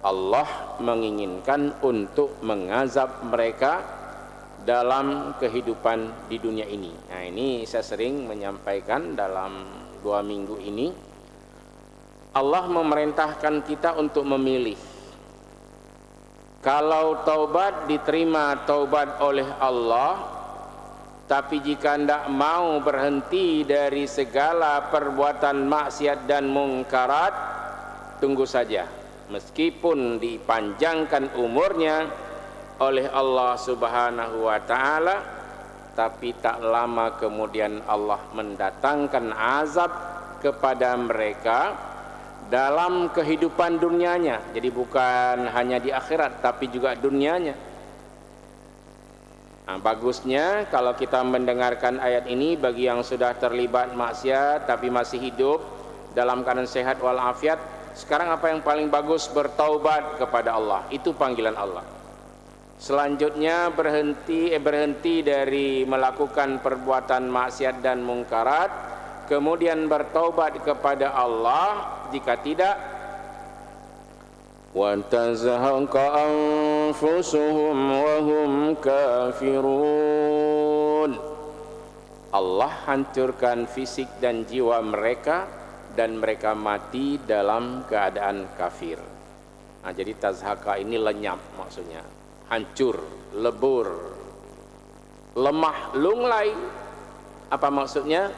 Allah menginginkan untuk mengazab mereka dalam kehidupan di dunia ini. Nah, ini saya sering menyampaikan dalam 2 minggu ini. Allah memerintahkan kita untuk memilih. Kalau taubat diterima taubat oleh Allah, tapi jika tidak mau berhenti dari segala perbuatan maksiat dan mungkarat, tunggu saja. Meskipun dipanjangkan umurnya oleh Allah Subhanahu wa ta'ala, tapi tak lama kemudian Allah mendatangkan azab kepada mereka dalam kehidupan dunianya. Jadi bukan hanya di akhirat, tapi juga dunianya. Nah, bagusnya kalau kita mendengarkan ayat ini bagi yang sudah terlibat maksiat tapi masih hidup dalam keadaan sehat walafiat, sekarang apa yang paling bagus? Bertaubat kepada Allah. Itu panggilan Allah. Selanjutnya berhenti dari melakukan perbuatan maksiat dan mungkarat, kemudian bertaubat kepada Allah. Jika tidak, wa tazhaqa anfusuhum wa hum kafirun, Allah hancurkan fisik dan jiwa mereka dan mereka mati dalam keadaan kafir. Nah, jadi tazhaqa ini lenyap, maksudnya hancur, lebur, lemah, lunglai. Apa maksudnya?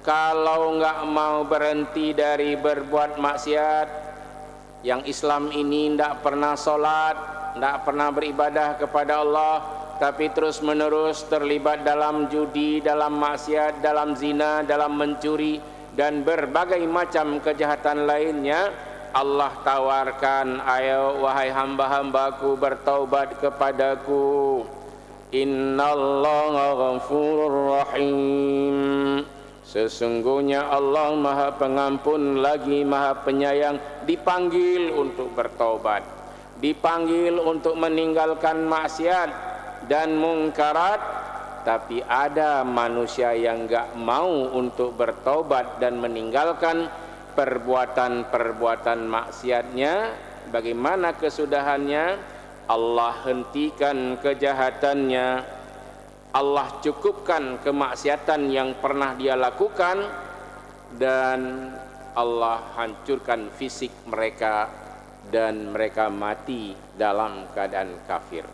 Kalau enggak mau berhenti dari berbuat maksiat, yang Islam ini tidak pernah sholat, tidak pernah beribadah kepada Allah, tapi terus menerus terlibat dalam judi, dalam maksiat, dalam zina, dalam mencuri, dan berbagai macam kejahatan lainnya, Allah tawarkan, ayo wahai hamba-hambaku bertaubat kepadaku. Innallaha ghafurur rahim. Sesungguhnya Allah Maha Pengampun lagi Maha Penyayang. Dipanggil untuk bertaubat, dipanggil untuk meninggalkan maksiat dan mungkarat, tapi ada manusia yang enggak mau untuk bertaubat dan meninggalkan perbuatan-perbuatan maksiatnya. Bagaimana kesudahannya? Allah hentikan kejahatannya, Allah cukupkan kemaksiatan yang pernah dia lakukan, dan Allah hancurkan fisik mereka dan mereka mati dalam keadaan kafir.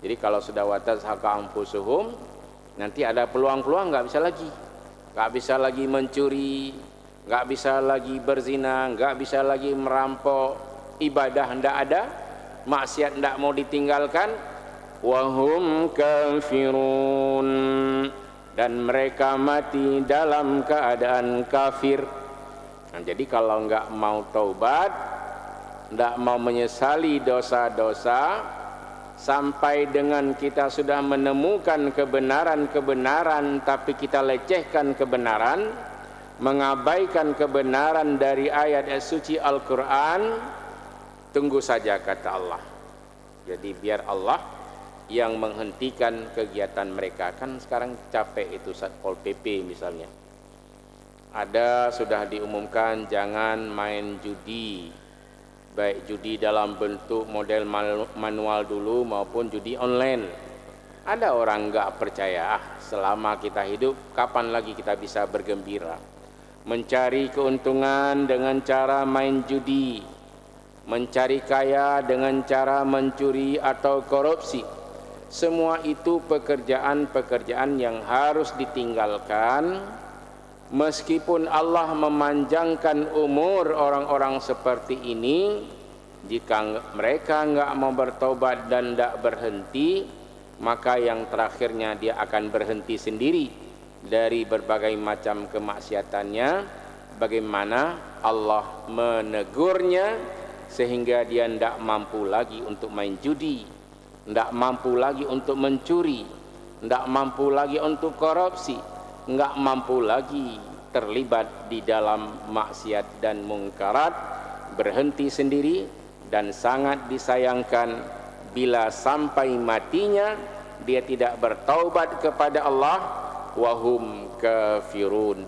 Jadi kalau sudah watazhaqa anfusuhum, nanti ada peluang-peluang nggak bisa lagi mencuri, nggak bisa lagi berzina, nggak bisa lagi merampok, ibadah ndak ada, maksiat ndak mau ditinggalkan, wahum kafirun, dan mereka mati dalam keadaan kafir. Nah, jadi kalau nggak mau taubat, ndak mau menyesali dosa-dosa, sampai dengan kita sudah menemukan kebenaran-kebenaran tapi kita lecehkan kebenaran, mengabaikan kebenaran dari ayat suci Al-Quran, tunggu saja kata Allah. Jadi biar Allah yang menghentikan kegiatan mereka. Kan sekarang capek itu Satpol PP misalnya, ada sudah diumumkan jangan main judi, baik judi dalam bentuk model manual dulu maupun judi online. Ada orang nggak percaya, selama kita hidup kapan lagi kita bisa bergembira, mencari keuntungan dengan cara main judi, mencari kaya dengan cara mencuri atau korupsi. Semua itu pekerjaan-pekerjaan yang harus ditinggalkan. Meskipun Allah memanjangkan umur orang-orang seperti ini, jika mereka enggak mau bertobat dan tidak berhenti, maka yang terakhirnya dia akan berhenti sendiri dari berbagai macam kemaksiatannya. Bagaimana Allah menegurnya sehingga dia tidak mampu lagi untuk main judi, tidak mampu lagi untuk mencuri, tidak mampu lagi untuk korupsi, enggak mampu lagi terlibat di dalam maksiat dan mungkarat, berhenti sendiri. Dan sangat disayangkan bila sampai matinya dia tidak bertaubat kepada Allah, wahum kafirun,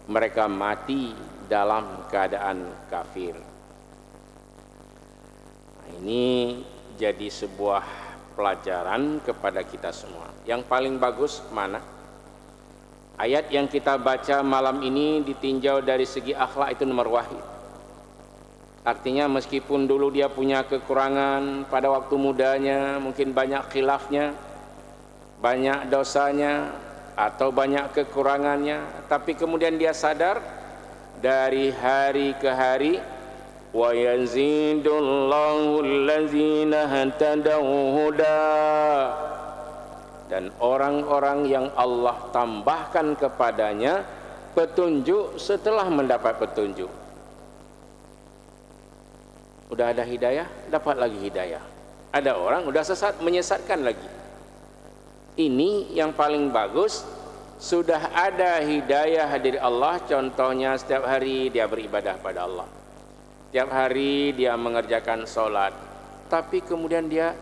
mereka mati dalam keadaan kafir. Ini jadi sebuah pelajaran kepada kita semua. Yang paling bagus mana? Ayat yang kita baca malam ini ditinjau dari segi akhlak itu nomor wahid. Artinya meskipun dulu dia punya kekurangan pada waktu mudanya, mungkin banyak khilafnya, banyak dosanya atau banyak kekurangannya, tapi kemudian dia sadar dari hari ke hari, wa yazidullahu allazina hatadaw huda, dan orang-orang yang Allah tambahkan kepadanya petunjuk setelah mendapat petunjuk. Udah ada hidayah, dapat lagi hidayah. Ada orang udah sesat, menyesatkan lagi. Ini yang paling bagus, sudah ada hidayah dari Allah. Contohnya setiap hari dia beribadah pada Allah, setiap hari dia mengerjakan sholat, tapi kemudian dia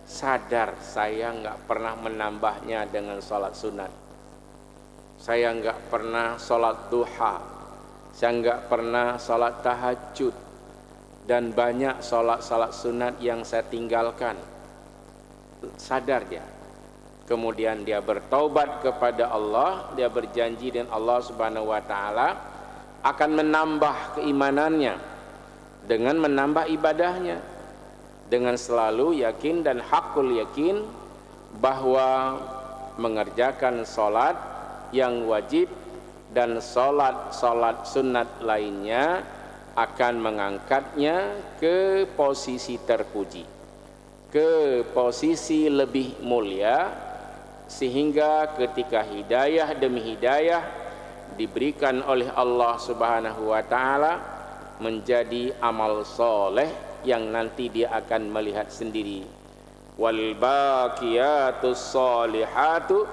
sadar, saya nggak pernah menambahnya dengan sholat sunat, saya nggak pernah sholat duha, saya nggak pernah sholat tahajud, dan banyak sholat-sholat sunat yang saya tinggalkan. Sadar dia, kemudian dia bertaubat kepada Allah, dia berjanji dengan Allah Subhanahu wa Ta'ala akan menambah keimanannya dengan menambah ibadahnya, dengan selalu yakin dan hakul yakin bahwa mengerjakan sholat yang wajib dan sholat sunat lainnya akan mengangkatnya ke posisi terpuji, ke posisi lebih mulia, sehingga ketika hidayah demi hidayah diberikan oleh Allah Subhanahu wa Ta'ala menjadi amal soleh yang nanti dia akan melihat sendiri. Wal baqiyatus solihatu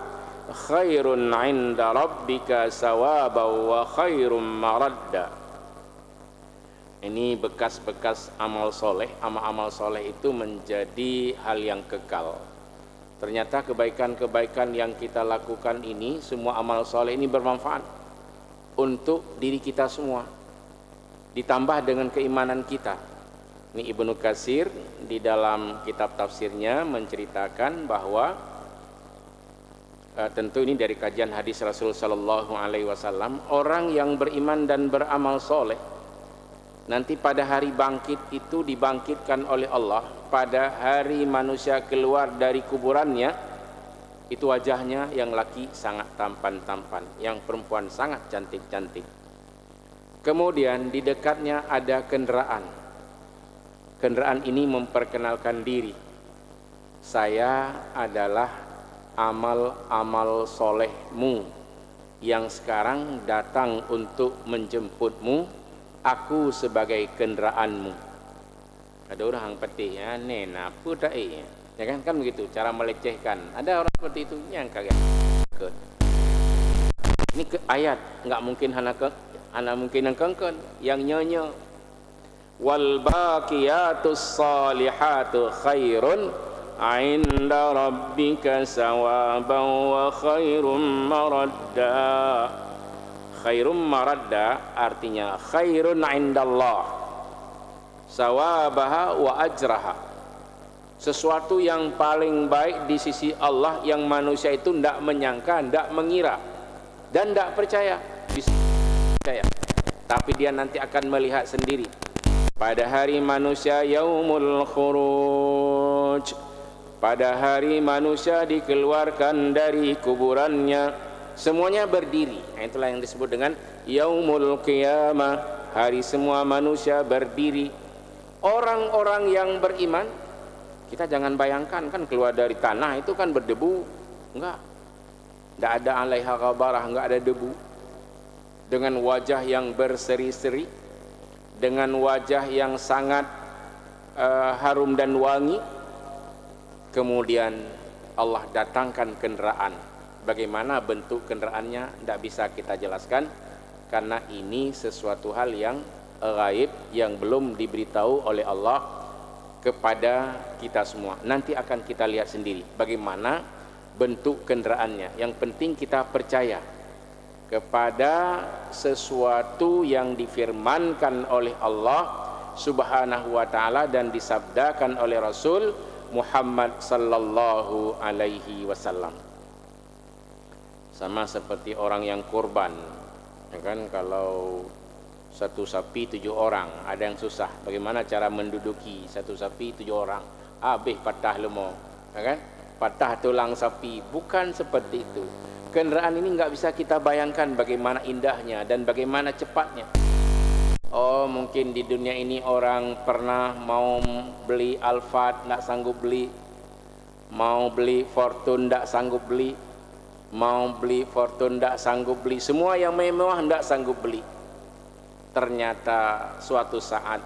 khairun 'inda rabbika sawaban wa khairum maradda. Ini bekas-bekas amal soleh. Amal-amal soleh itu menjadi hal yang kekal. Ternyata kebaikan-kebaikan yang kita lakukan ini, semua amal soleh ini bermanfaat untuk diri kita semua, ditambah dengan keimanan kita. Ini Ibnu Katsir di dalam kitab tafsirnya menceritakan bahwa tentu ini dari kajian hadis Rasul sallallahu alaihi wasallam, orang yang beriman dan beramal soleh nanti pada hari bangkit itu dibangkitkan oleh Allah. Pada hari manusia keluar dari kuburannya, itu wajahnya yang laki sangat tampan-tampan, yang perempuan sangat cantik-cantik. Kemudian di dekatnya ada kendaraan. Kendaraan ini memperkenalkan diri, saya adalah amal-amal solehmu yang sekarang datang untuk menjemputmu, aku sebagai kendaraanmu. Ada orang peti ya, nena apa tak ya kan begitu cara melecehkan. Ada orang seperti itu yang kaget. Ini ke ayat, nggak mungkin hana mungkin yang kengken, yang nyonya. Wal baqiyatus salihatu khairun 'inda rabbika sawaban wa khairum maradda. Khairum maradda artinya khairun 'indallah, sawabaha wa ajraha. Sesuatu yang paling baik di sisi Allah yang manusia itu tidak menyangka, tidak mengira dan tidak percaya. Tapi dia nanti akan melihat sendiri. Pada hari manusia yaumul khuruj, pada hari manusia dikeluarkan dari kuburannya, semuanya berdiri. Nah, itulah yang disebut dengan yaumul qiyamah, hari semua manusia berdiri. Orang-orang yang beriman, kita jangan bayangkan kan keluar dari tanah itu kan berdebu. Enggak ada alaiha ghabarah, enggak ada debu. Dengan wajah yang berseri-seri, dengan wajah yang sangat harum dan wangi. Kemudian Allah datangkan kendaraan. Bagaimana bentuk kendaraannya tidak bisa kita jelaskan, karena ini sesuatu hal yang gaib yang belum diberitahu oleh Allah kepada kita semua. Nanti akan kita lihat sendiri bagaimana bentuk kendaraannya. Yang penting kita percaya kepada sesuatu yang difirmankan oleh Allah Subhanahu wa taala dan disabdakan oleh Rasul Muhammad sallallahu alaihi wasallam. Sama seperti orang yang kurban, ya kan, kalau satu sapi 7 orang, ada yang susah, bagaimana cara menduduki satu sapi 7 orang, habis patah lemah, ya kan, patah tulang sapi. Bukan seperti itu. Kendaraan ini nggak bisa kita bayangkan bagaimana indahnya dan bagaimana cepatnya. Oh, mungkin di dunia ini orang pernah mau beli Alphard nggak sanggup beli, mau beli Fortune nggak sanggup beli, mau beli Fortune nggak sanggup beli, semua yang mewah nggak sanggup beli. Ternyata suatu saat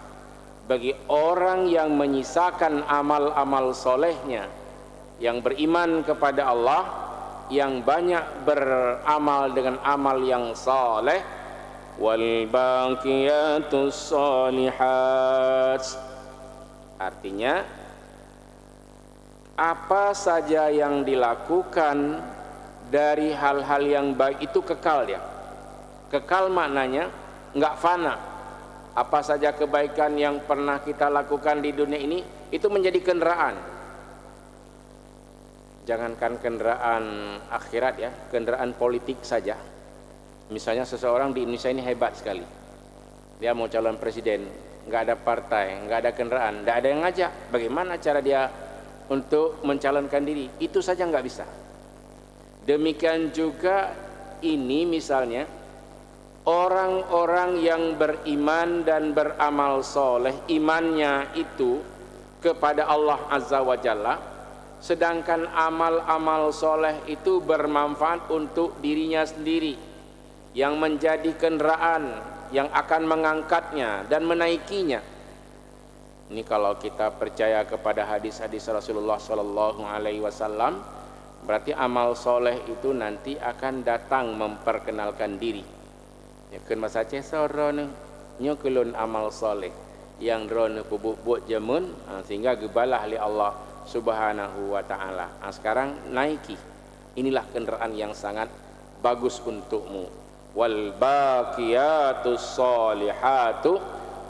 bagi orang yang menyisakan amal-amal solehnya, yang beriman kepada Allah, yang banyak beramal dengan amal yang soleh, wal baqiyatus shalihat, artinya apa saja yang dilakukan dari hal-hal yang baik itu kekal dia. Kekal maknanya enggak fana. Apa saja kebaikan yang pernah kita lakukan di dunia ini itu menjadi kendaraan. Jangankan kendaraan akhirat ya, kendaraan politik saja. Misalnya seseorang di Indonesia ini hebat sekali, dia mau calon presiden, nggak ada partai, nggak ada kendaraan, nggak ada yang ngajak, bagaimana cara dia untuk mencalonkan diri? Itu saja nggak bisa. Demikian juga ini misalnya orang-orang yang beriman dan beramal soleh, imannya itu kepada Allah Azza wa Jalla, sedangkan amal-amal soleh itu bermanfaat untuk dirinya sendiri, yang menjadi kendaraan yang akan mengangkatnya dan menaikinya. Ini kalau kita percaya kepada hadis-hadis Rasulullah Sallallahu Alaihi Wasallam, berarti amal soleh itu nanti akan datang memperkenalkan diri. Ya kan masa cesoro nyokulun amal soleh yang drone pubuk jamun, sehingga gebalah li Allah Subhanahu wa taala. Sekarang naiki. Inilah kendaraan yang sangat bagus untukmu. Wal baqiyatus sholihatu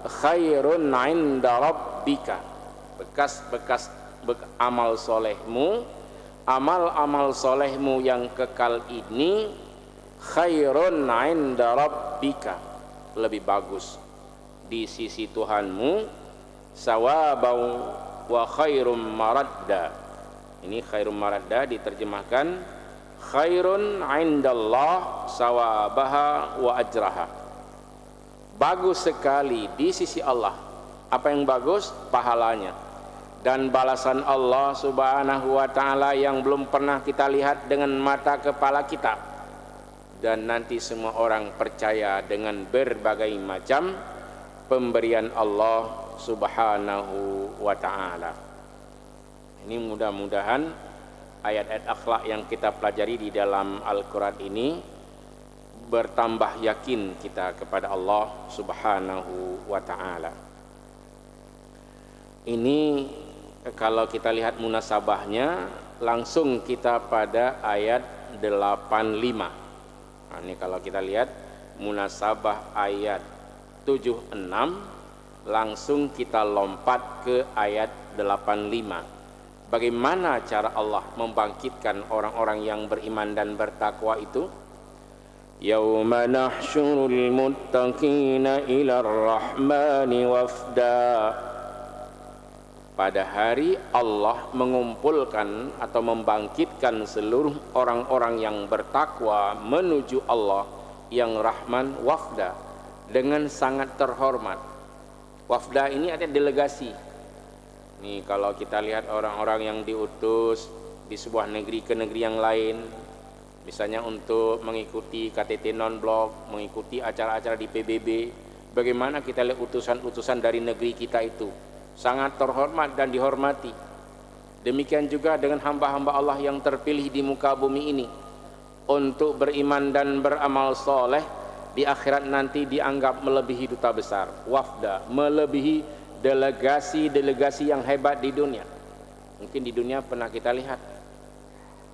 khairun 'inda rabbika. Bekas-bekas amal solehmu, amal-amal solehmu yang kekal ini khairun 'inda rabbika, lebih bagus di sisi Tuhanmu, sawabau wa khairum maradda. Ini khairum maradda diterjemahkan khairun 'indallah sawabaha wa ajraha. Bagus sekali di sisi Allah. Apa yang bagus? Pahalanya dan balasan Allah Subhanahu wa taala yang belum pernah kita lihat dengan mata kepala kita. Dan nanti semua orang percaya dengan berbagai macam pemberian Allah Subhanahu wa taala. Ini mudah-mudahan ayat-ayat akhlak yang kita pelajari di dalam Al-Quran ini bertambah yakin kita kepada Allah Subhanahu wa ta'ala. Ini kalau kita lihat munasabahnya, langsung kita pada ayat 85. Nah, ini kalau kita lihat munasabah ayat 76, langsung kita lompat ke ayat 85. Bagaimana cara Allah membangkitkan orang-orang yang beriman dan bertakwa itu? Yauma nahsyurul muttaqina ilar rahmani wafda. Pada hari Allah mengumpulkan atau membangkitkan seluruh orang-orang yang bertakwa menuju Allah yang Rahman wafda, dengan sangat terhormat. Wafda ini ada delegasi. Nih kalau kita lihat orang-orang yang diutus di sebuah negeri ke negeri yang lain, misalnya untuk mengikuti KTT non-blok, mengikuti acara-acara di PBB, bagaimana kita lihat utusan-utusan dari negeri kita itu sangat terhormat dan dihormati. Demikian juga dengan hamba-hamba Allah yang terpilih di muka bumi ini untuk beriman dan beramal soleh, di akhirat nanti dianggap melebihi duta besar, wafda, melebihi delegasi-delegasi yang hebat di dunia. Mungkin di dunia pernah kita lihat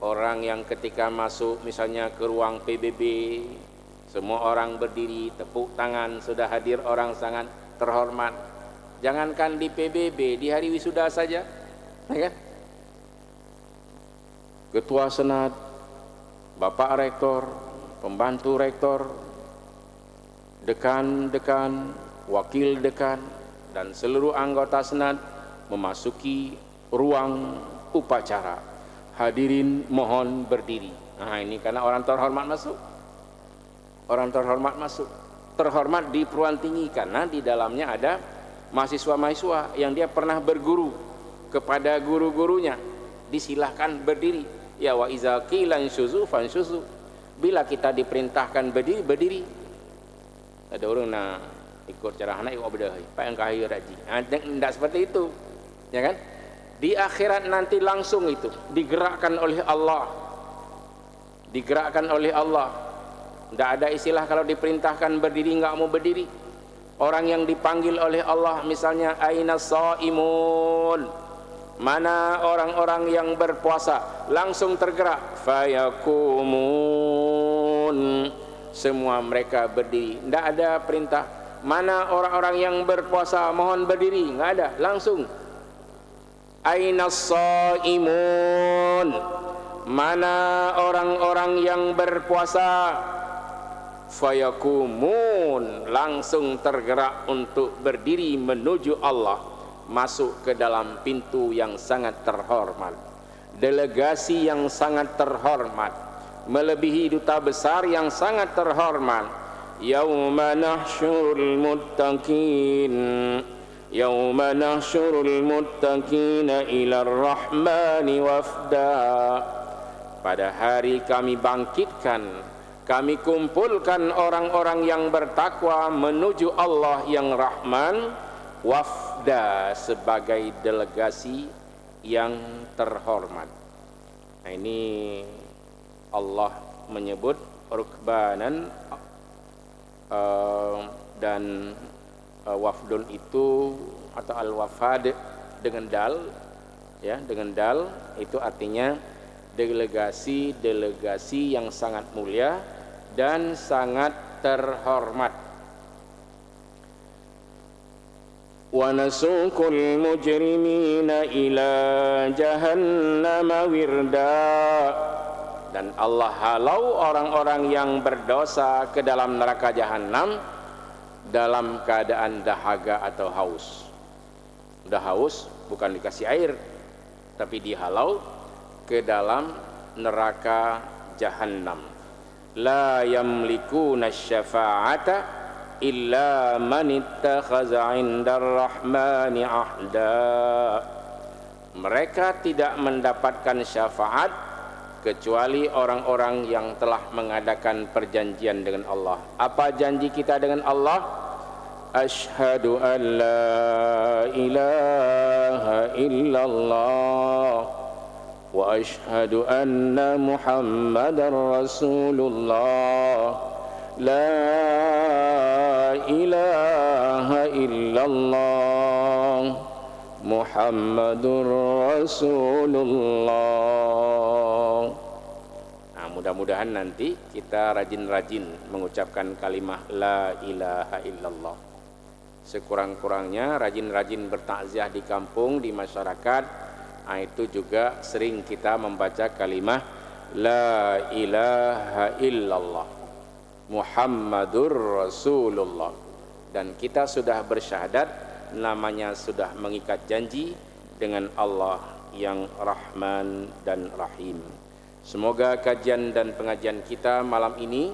orang yang ketika masuk misalnya ke ruang PBB, semua orang berdiri, tepuk tangan, sudah hadir orang sangat terhormat. Jangankan di PBB, di hari wisuda saja, ya kan? Ketua Senat, Bapak Rektor, pembantu Rektor, dekan-dekan, wakil dekan, dan seluruh anggota Senat memasuki ruang upacara. Hadirin mohon berdiri. Nah, ini karena orang terhormat masuk. Orang terhormat masuk. Terhormat di perguruan tinggi karena di dalamnya ada mahasiswa-mahasiswa yang dia pernah berguru kepada guru-gurunya. Disilahkan berdiri. Ya wa iza qila inshuzu fanshuzu. Bila kita diperintahkan berdiri, berdiri. Ada orang nak ikut cara anak ikut bedah. Pak yang kahir raji. Tidak seperti itu. Ya kan? Di akhirat nanti langsung itu digerakkan oleh Allah. Digerakkan oleh Allah. Tidak ada istilah kalau diperintahkan berdiri enggak mau berdiri. Orang yang dipanggil oleh Allah misalnya aina shaimun, mana orang-orang yang berpuasa, langsung tergerak fayakumun, semua mereka berdiri. Tidak ada perintah mana orang-orang yang berpuasa mohon berdiri, enggak ada, langsung aina shaimun, mana orang-orang yang berpuasa, fayakumun, langsung tergerak untuk berdiri menuju Allah, masuk ke dalam pintu yang sangat terhormat, delegasi yang sangat terhormat, melebihi duta besar yang sangat terhormat. Yauma nahsyurul muttaqin, yauma nahsyurul muttaqina ila rahmani wafda. Pada hari kami bangkitkan, kami kumpulkan orang-orang yang bertakwa menuju Allah yang Rahman, wafda, sebagai delegasi yang terhormat. Nah, ini Allah menyebut rukbanan dan wafdun itu atau al-wafad dengan dal, ya, dengan dal itu artinya delegasi yang sangat mulia dan sangat terhormat. Wa nasuqul mujrimina ila jahannama wirda, dan Allah halau orang-orang yang berdosa ke dalam neraka jahanam dalam keadaan dahaga atau haus. Udah haus, bukan dikasih air, tapi dihalau ke dalam neraka jahanam. La yamlikuna syafa'ata illa man ittakhadha 'indar rahmani ahda. Mereka tidak mendapatkan syafaat kecuali orang-orang yang telah mengadakan perjanjian dengan Allah. Apa janji kita dengan Allah? Asyhadu an la ilaha illallah wa ashhadu anna Muhammadar Rasulullah. La ilaha illallah Muhammadur Rasulullah. Nah, mudah-mudahan nanti kita rajin-rajin mengucapkan kalimat la ilaha illallah. Sekurang-kurangnya rajin-rajin bertakziah di kampung, di masyarakat. Nah, itu juga sering kita membaca kalimat la ilaha illallah Muhammadur Rasulullah, dan kita sudah bersyahadat, namanya sudah mengikat janji dengan Allah yang Rahman dan Rahim. Semoga kajian dan pengajian kita malam ini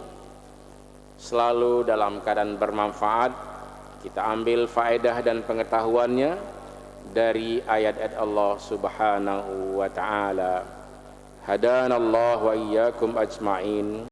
selalu dalam keadaan bermanfaat. Kita ambil faedah dan pengetahuannya dari ayat-ayat Allah Subhanahu wa ta'ala. Hadanallahu wa iyyakum ajma'in.